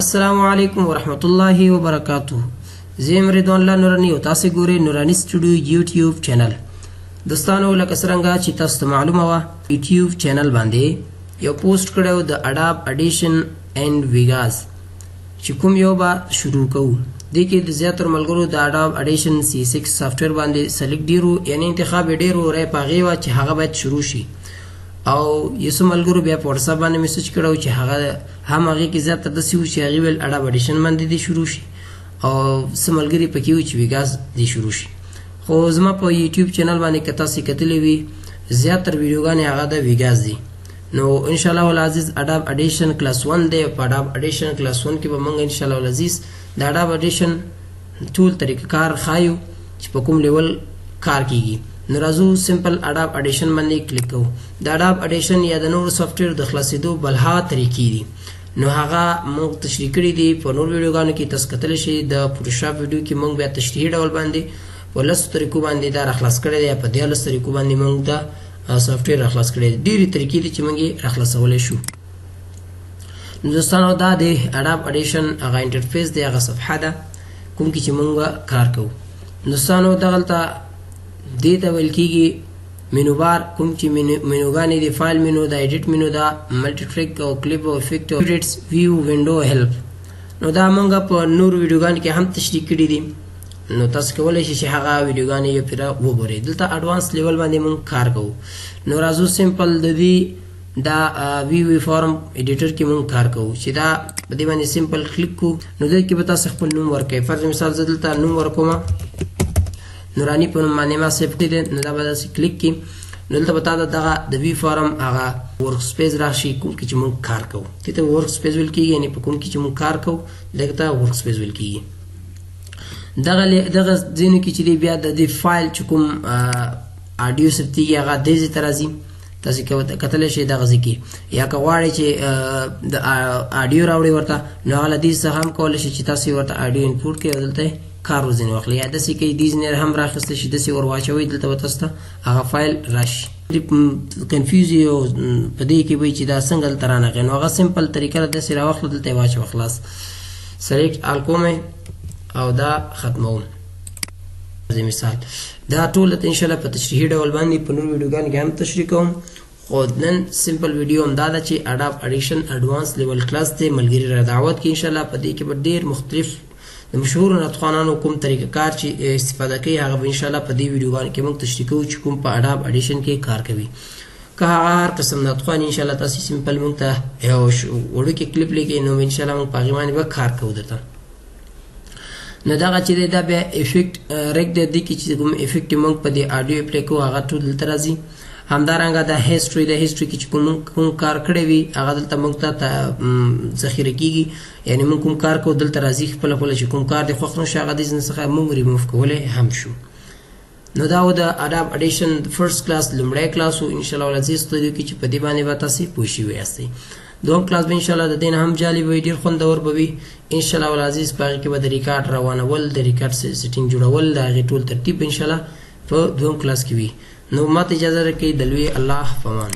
السلام علیکم ورحمت الله وبرکاتہ. زیم رضوان الله نورانی او تاسو ګورئ نورانی سټوډیو یوټیوب چینل. دوستانو لکه څنګه چې تاسو ته معلومه وه یوټیوب چینل باندې یو پوسټ کړی د اډاب اډیشن اینڈ ویګاز چې کوم یو به شروع کوو. دې کې د زیاترو ملګرو د اډاب اډیشن C6 سافټویر باندې سلیکټ ډیرو یعنی انتخاب ډیرو رای پاغي وا چې هغه باید شروع شي او یسو ملګرو بیا په واتساپ باندې میسج کړو چې هغه هم هغه کې زیاته د سیو چې هغه ول اډاب اډیشن باندې دي شروع شي او سملګری پکې و چې ویګاز دي شروع شي. خو زما په یوټیوب چینل باندې کتا سي کتلې وي زیاتره ویډیوګانې هغه د ویګاز دي. نو ان شاء الله العزیز اډاب اډیشن کلاس 1 دی. په اډاب اډیشن کلاس 1 کې به موږ ان شاء الله العزیز د اډاب اډیشن ټول طریقه کار خایو چې په کوم لیول کار کیږي. نو راځو سمپل اډاب اډیشن باندې کلیک کوو. د اډاب اډیشن یا د نور سافټویر د خلاصېدو بلها طریقې دي نو هغه موږ تشریح کړي دي په نور ویډیوګانو کې. تاسو کتلی شئ د فوټوشاپ ویډیو کې موږ بیا تشریحي ډول باندې په 10 طریقو باندې دا راخلاص کړی دی. په 13 طریقو باندې موږ دا سافټویر راخلاص کړی دی. ډېرې طریقې دي چې موږ یې راخلاصولی شو. نو دوستانو دا د اډاب اډیشن هغه انټرفیس دی، هغه صفحه ده کوم کې چې موږ کار کوو. دوستانو دغلته دې ته ویل کېږي منو بار. کوم چې منوګانې د فایل منو د ایډیټ منو دا ملټي ټریک او کلیپ او افیکټ او ایډیټس ویو وینډو هیلپ. نو دا موږ په نور ویډیوګانو کې هم تشریح کړي دي. نو تاسو کولی شئ چې هغه ویډیوګانې یې پرې وګورئ. دلته اډوانس لیول باندې موږ کار کوو. نو راځو سمپل د دې دا وی فارم ایډیټر کې موږ کار کوو چې دا په دې باندې سمپل کلیک کوو. نو دلته کې به تاسو خپل نوم ورکوئ. فرض مثال زه دلته نوم ورکوم نورانی په نوم باندې ما سیف کړی دی. نو دا به داسې کلیک کړي. نو دلته به تا دغه د وی فارم هغه ورک سپیس راشي کوم کې چې موږ کار کوو. دې ته ورک سپیس ویل کېږي یعنې په کوم کې چې موږ کار کوو دغه ته ورک سپیس ویل کېږي. دغه ځینو کې چې دی بیا د دې فایل چې کوم اډیو ثبتېږي هغه دې ځای ته راځي. تاسو کتلی شئ دغه ځای کې یا که غواړئ چې د اډیو راوړئ ورته نو هغه له دې څخه هم کولی شئ چې تاسو ورته اډیو انپورټ کړئ او دلته کار ورځینې واخلئ یا داسې کوئ دې ځینې هم راخیستی شي داسې ور واچوئ دلته به تاسو ته هغه فایل راشي. کنفیوز یې او په دې کې وایي چې دا څنګه دلته رانغی. نو هغه سمپل طریقه ده داسې راواخله دلته یې واچوه خلاص سلیکټ آل کوم او دا ختموم. مثال دا ټول ته انشاءالله په تشریحي ډول باندې په نور ویډیوګانو کې هم تشریح کوم. خو نن سمپل ویډیو هم دا ده چې اډاب اډیشن اډوانس لیول کلاس دی. ملګري را دعوت کې انشاءالله په دې کې به ډېر مختلف د مشهورو نطخوانانو کوم طریقه کار چې استفاده کوي هغه به انشاءالله په دې ویډیوګانو کې موږ تشریح کوو چې کوم په اډاب اډیشن کې کار کوي. که هغه هر قسم نطخوان انشاءالله تاسو سمپل موږ ته یو وړوکی کلیپ لیکئ نو انشاءالله موږ په هغې باندې به کار کوو درته. نو دغه چې دی دا بیا افیکټ ریک دی. دې کې چې کوم افیکټ موږ په دې اډیو اپلی کوو هغه ټول دلته راځي. همدارنګه د هیسټري د هیسټري کې چې کوم کار کړی وي هغه دلته موږ ته ذخیره کېږي یعنې موږ کوم کار کوو دلته راځي. خپله خپله چې کوم کار دی خوښ نه شو هغه دې څخه موږ ریموف کولی هم شو. نو دا و د اډاب اډیشن فرست کلاس لومړی کلاس و. انشاءالله العزیز ستودیو کې چې په دې باندې به تاسې پوه شوي یاستئ. دوم کلاس به انشاءالله د دې نه هم جالب وي ډېر خوندور به وي انشاءالله العزیز. په هغې کې به د ریکارډ روانول د ریکارډ سیټینګ جوړول د هغې ټول ترتیب انشاءالله په دوم کلاس کې وي. نو ماته اجازه راکړئ د لوی الله په امان.